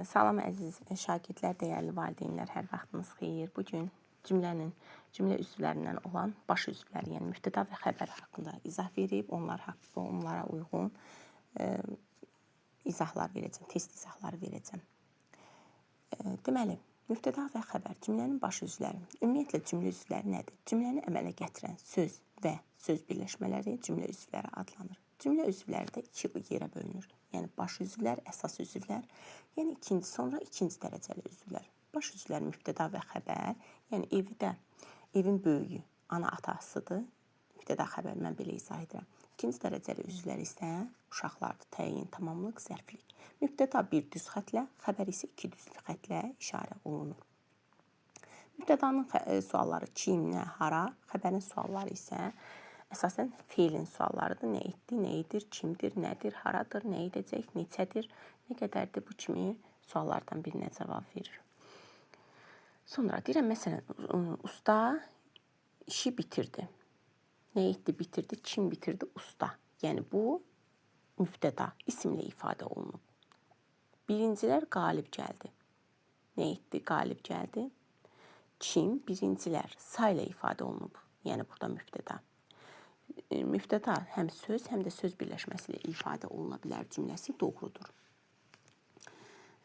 Salam əziz şagirdlər, dəyərli valideynlər, hər vaxtınız xeyir. Bu gün cümlə üzvlərindən olan baş üzvləri, yəni mübtəda və xəbər haqqında izah verib, onlara uyğun izahlar verəcəm, test izahları verəcəm. Deməli, mübtəda və xəbər cümlənin baş üzvləri. Ümumiyyətlə cümlə üzvləri nədir? Cümləni əmələ gətirən söz və söz birləşmələri cümlə üzvləri adlanır. Cümlə üzvləri də iki yerə bölünür. Yəni baş üzvlər, əsas üzvlər, yəni sonra ikinci dərəcəli üzvlər. Baş üzvlər mübtəda və xəbər, yəni evin böyüyü, ana atasıdır. Mübtəda xəbər mən belə izah edirəm. İkinci dərəcəli üzvlər isə uşaqlardır, təyin, tamamlıq, zərflik. Mübtəda bir düz xətlə, xəbər isə iki düz xətlə işarə olunur. Mübtədanın sualları kim, nə, hara, xəbərin sualları isə əsasən feilin suallarıdır. Nə etdi, nə edir, kimdir, nədir, haradır, nə edəcək, neçədir, nə qədərdir, bu kimi suallardan birinə cavab verir. Sonra deyirəm, məsələn, usta işi bitirdi. Nə etdi, bitirdi, kim bitirdi, usta. Yəni bu mübtəda isimlə ifadə olunub. Birincilər qalib gəldi. Nə etdi, qalib gəldi. Kim, birincilər sayla ifadə olunub. Yəni burada mübtəda. Mübtəda həm söz, həm də söz birləşməsi ilə ifadə oluna bilər cümləsi doğrudur.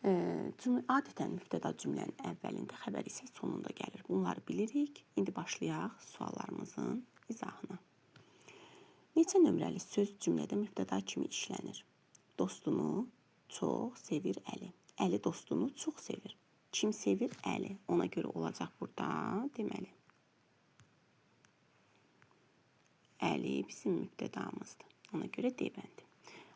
Adətən mübtəda cümlənin əvvəlində, xəbər isə sonunda gəlir. Bunları bilirik. İndi başlayaq suallarımızın izahına. Neçə nömrəli söz cümlədə mübtəda kimi işlənir? Dostunu çox sevir Əli. Əli dostunu çox sevir. Kim sevir? Əli. Ona görə olacaq burada deməli. Əli bizim mübtədamızdır. Ona görə deməli.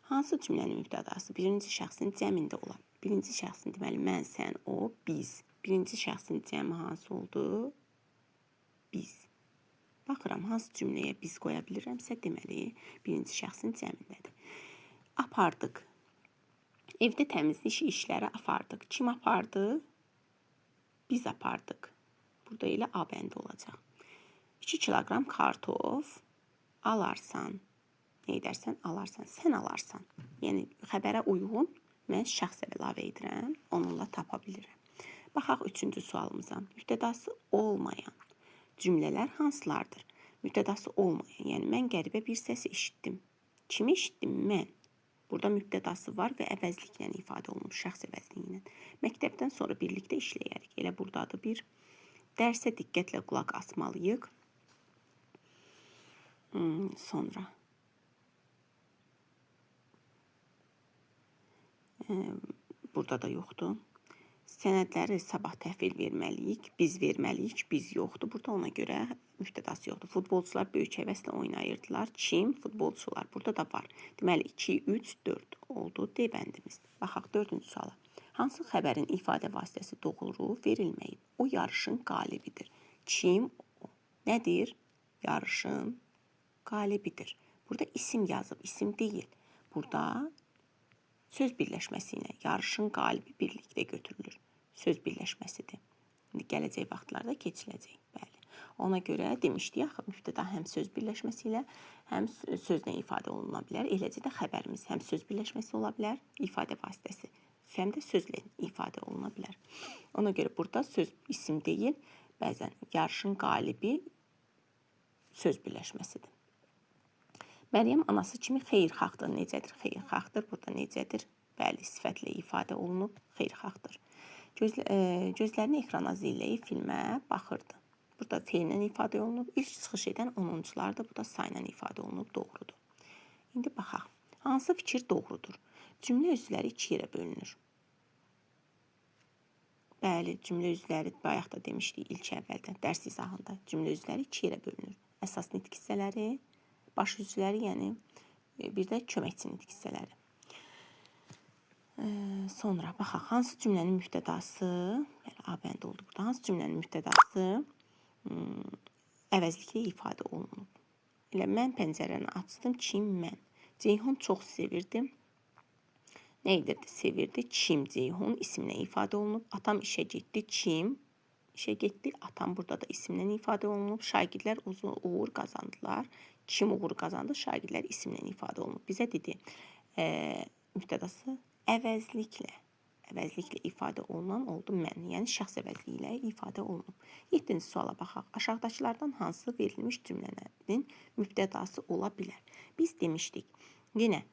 Hansı cümlənin mübtədası birinci şəxsin cəmində olar? Birinci şəxsin deməli mən, sən, o, biz. Birinci şəxsin cəmi hansı oldu? Biz. Baxıram, hansı cümləyə biz qoya bilirəmsə deməli birinci şəxsin cəmindədir. Apardıq. Evdə təmizlik işləri apardıq. Kim apardı? Biz apardıq. Burada elə A bəndi olacaq. 2 kiloqram kartof alarsan. Nə edərsən? Alarsan. Sən alarsan. Yəni xəbərə uyğun mən şəxs əlavə edirəm. Onunla tapa bilirəm. Baxaq 3-cü sualımıza. Mübtədası olmayan cümlələr hansılardır? Mübtədası olmayan. Yəni mən qəribə bir səs eşitdim. Kimi eşitdim? Mən. Burada mübtədası var və əvəzliklə ifadə olunmuş, şəxs əvəzliyi ilə. Məktəbdən sonra birlikdə işləyərik. Elə buradadır bir. Dərsə diqqətlə qulaq asmalıyıq. Sonra. Burada da yoxdur. Sənədləri sabah təhvil verməliyik. Biz verməliyik. Biz yoxdur. Burada ona görə mübtədası yoxdur. Futbolçular böyük həvəslə oynayırdılar. Kim? Futbolçular. Burada da var. Deməli 2, 3, 4 oldu D bəndimiz. Baxaq 4-cü suala. Hansı xəbərin ifadə vasitəsi doğru verilməyib? O yarışın qalibidir. Kim? O. Nədir? Yarışın qalibidir. Burada isim yazıb, isim deyil. Burada söz birləşməsi ilə yarışın qalibi birlikdə götürülür. Söz birləşməsidir. İndi gələcək vaxtlarda keçiləcək. Bəli. Ona görə demişdik, axı mübtəda həm söz birləşməsi ilə, həm sözlə ifadə oluna bilər. Eləcə də xəbərimiz həm söz birləşməsi ola bilər, ifadə vasitəsi, həm də sözlə ifadə oluna bilər. Ona görə burada söz isim deyil, bəzən yarışın qalibi söz birləşməsidir. Məryəm anası kimi xeyirxahdır. Necədir? Xeyirxahdır. Burada necədir? Bəli, sifətlə ifadə olunub xeyirxahdır. Gözlərini ekrana zilləyib filmə baxırdı. Burada feillə ifadə olunub. İlk çıxış edən 10-culardır. Bu da sayla ifadə olunub. Doğrudur. İndi baxaq. Hansı fikir doğrudur? Cümlə üzvləri iki yerə bölünür. Bəli, cümlə üzvləri bayaq da demişdik ilk əvvəldə, dərs izahında. Cümlə üzvləri iki yerə bölünür. Əsas nitq hissələri, baş üzvləri, yəni bir də köməkçi nitq hissələri. Sonra baxaq, hansı cümlənin mübtədası, A bəndi oldu burada, hansı cümlənin mübtədası əvəzliklə ifadə olunub. Elə mən pəncərəni açdım, kim, mən. Ceyhun çox sevirdi. Nə edirdi? Sevirdi. Kim? Ceyhun isimlə ifadə olunub. Atam işə getdi. Kim? İşə getdi. Atam burada da isimlə ifadə olunub. Şagirdlər uğur qazandılar. Kim uğur qazandı? Şagirdlər isimlə ifadə olunub. Bizə dedi, mübtədası əvəzliklə əvəzliklə ifadə olunan oldu mən. Yəni şəxs əvəzliyi ilə ifadə olunub. 7-ci suala baxaq. Aşağıdakılardan hansı verilmiş cümlələrin mübtədası ola bilər? Biz demişdik. Yenə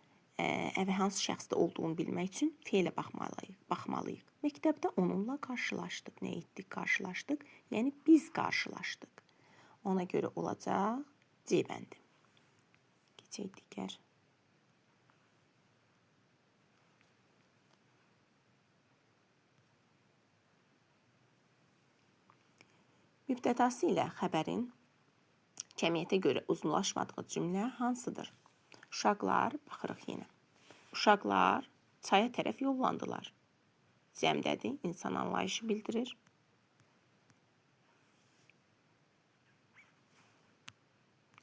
hansı şəxsdə olduğunu bilmək üçün feilə baxmalıyıq. Məktəbdə onunla qarşılaşdıq. Nə etdik? Qarşılaşdıq. Yəni biz qarşılaşdıq. Ona görə olacaq C bəndi. Keçək digər. Mübtədası ilə xəbərin cəmiyyətə görə uzunlaşmadığı cümlə hansıdır? Uşaqlar, baxırıq yenə. Uşaqlar çaya tərəf yollandılar. Cəmdədir, insan anlayışı bildirir.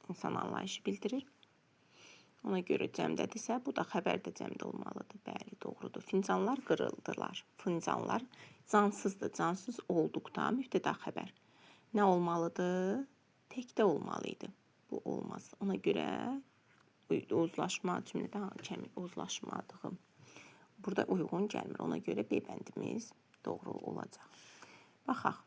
İnsan anlayışı bildirir. Ona görə cəmdədirsə, bu da xəbər də cəmdə olmalıdır. Bəli, doğrudur. Fincanlar qırıldılar. Fincanlar cansızdır. Cansız olduqda mübtəda xəbər nə olmalıdır? Təkdə olmalıydı. Bu olmaz. Ona görə uzlaşma cümlədə uzlaşmadığım burada uyğun gəlmir. Ona görə B bəndimiz doğru olacaq. Baxaq.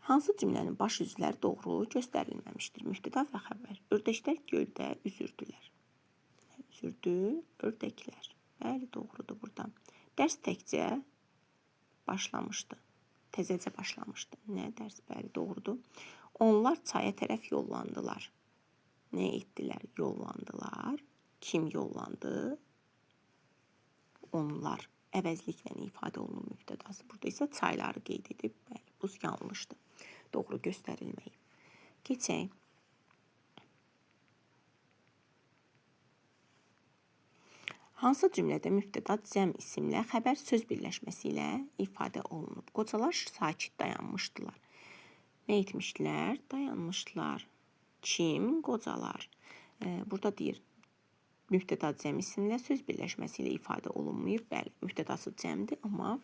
Hansı cümlənin baş üzvləri doğru göstərilməmişdir? Mübtəda və xəbər. Ördəklər göldə üzürdülər. Üzürdü ördəklər. Bəli, doğrudur burada. Dərs təkcə başlamışdı. Təzəcə başlamışdı. Nə dərs? Bəli, doğrudur. Onlar çaya tərəf yollandılar. Nə etdilər? Yollandılar. Kim yollandı? Onlar. Əvəzliklə ifadə olunur mübtədası. Burada isə çayları qeyd edib. Bəli, bu yanlışdır. Doğru göstərilməyib. Keçək. Hansı cümlədə mübtəda cəm isimlə xəbər söz birləşməsi ilə ifadə olunub? Qocalar sakit dayanmışdılar. Nə etmişdilər? Dayanmışdılar. Kim? Qocalar. Burada deyir, mübtəda cəm isimlə söz birləşməsi ilə ifadə olunmayıb. Bəli, mübtədası cəmdir, amma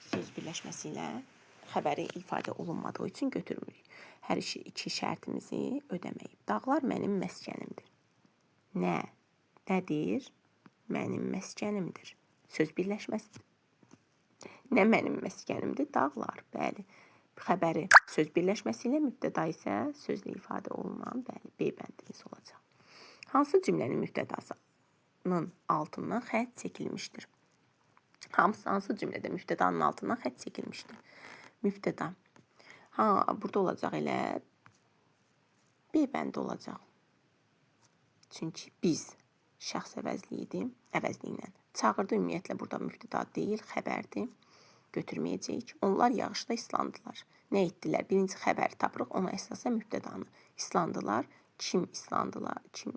söz birləşməsi ilə xəbəri ifadə olunmadığı üçün götürmürük. Hər iki şərtimizi ödəməyib. Dağlar mənim məskənimdir. Nədir? Mənim məskənimdir. Söz birləşməsi. Nə mənim məskənimdir? Dağlar. Bəli. Xəbəri söz birləşməsi ilə, mübtəda isə sözlə ifadə olunan, bəli, B bəndimiz olacaq. Hansı cümlənin mübtədasının altından xətt çəkilmişdir? Hansı cümlədə mübtədanın altından xətt çəkilmişdir? Mübtəda. Burada olacaq elə B bəndi olacaq. Çünki biz şəxs əvəzliylə. Çağırdı ümumiyyətlə burada mübtəda deyil, xəbərdir. Götürməyəcəyik. Onlar yağışda islandılar. Nə etdilər? Birinci xəbəri tapırıq, ona əsasən mübtədanı. İslandılar. Kim islandılar? Kim?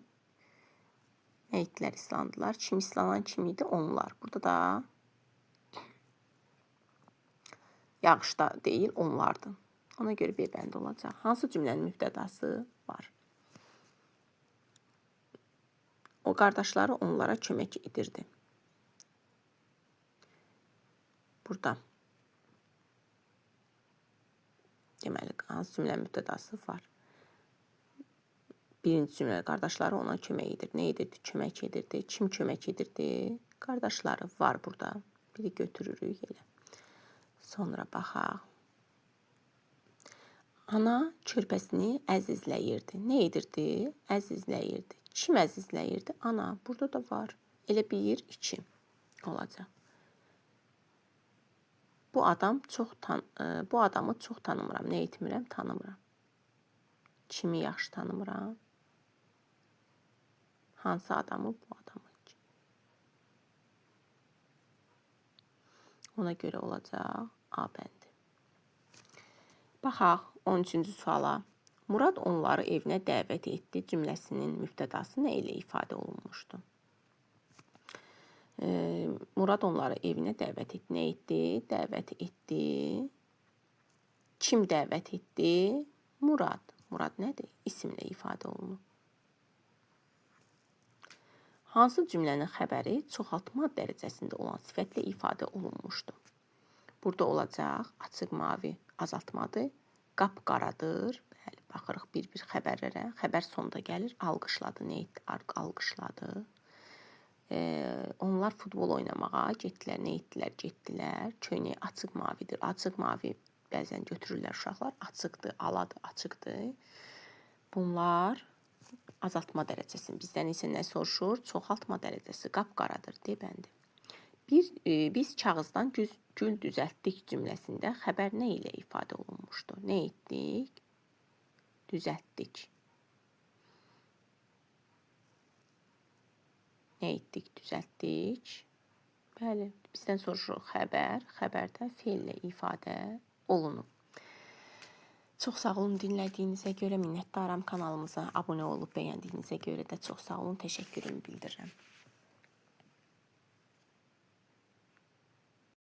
Nə etdilər? İslandılar. Kim islanan kim idi? Onlar. Burada da yağışda deyil, onlardır. Ona görə B bəndi olacaq. Hansı cümlənin mübtədası var? O qardaşları onlara kömək edirdi. Burada. Deməli, hansı cümlənin mübtədası var? Birinci cümlə qardaşları ona kömək edirdi. Nə edirdi? Kömək edirdi. Kim kömək edirdi? Qardaşları var burada. Biri götürürük elə. Sonra baxaq. Ana körpəsini əzizləyirdi. Nə edirdi? Əzizləyirdi. Kim əzizləyirdi? Ana. Burada da var. Elə 1, 2 olacaq. Bu adamı çox tanımıram. Nə etmirəm? Tanımıram. Kimi yaxşı tanımıram? Hansı adamı? Bu adamı. Ona görə olacaq A bəndi. Baxaq 13-cü suala. Murad onları evinə dəvət etdi cümləsinin mübtədası nə ilə ifadə olunmuşdu? Murad onları evinə dəvət etdi. Nə etdi? Dəvət etdi. Kim dəvət etdi? Murad. Murad nədir? İsimlə ifadə olunur. Hansı cümlənin xəbəri çoxaltma dərəcəsində olan sifətlə ifadə olunmuşdu? Burada olacaq açıq mavi azaltmadır. Qapqaradır. Bəli, baxırıq bir-bir xəbərlərə. Xəbər sonda gəlir. Alqışladı. Nə etdi? Alqışladı. Onlar futbol oynamağa getdilər. Nə etdilər? Getdilər. Köynək açıq mavidir. Açıq mavi bəzən götürürlər uşaqlar. Açıqdır, aladır, açıqdır. Bunlar azaltma dərəcəsini bizdən isə nə soruşur? Çoxaltma dərəcəsi qapqaradır debəndi. Biz kağızdan gül düzəltdik cümləsində xəbər nə ilə ifadə olunmuşdu? Nə etdik? Düzəltdik. Nə etdik? Düzəltdik. Bəli, bizdən soruşur xəbər. Xəbərdə feillə ifadə olunub. Çox sağ olun dinlədiyinizə görə, minnətdaram. Kanalımıza abunə olub bəyəndiyinizə görə də çox sağ olun, təşəkkürümü bildirirəm.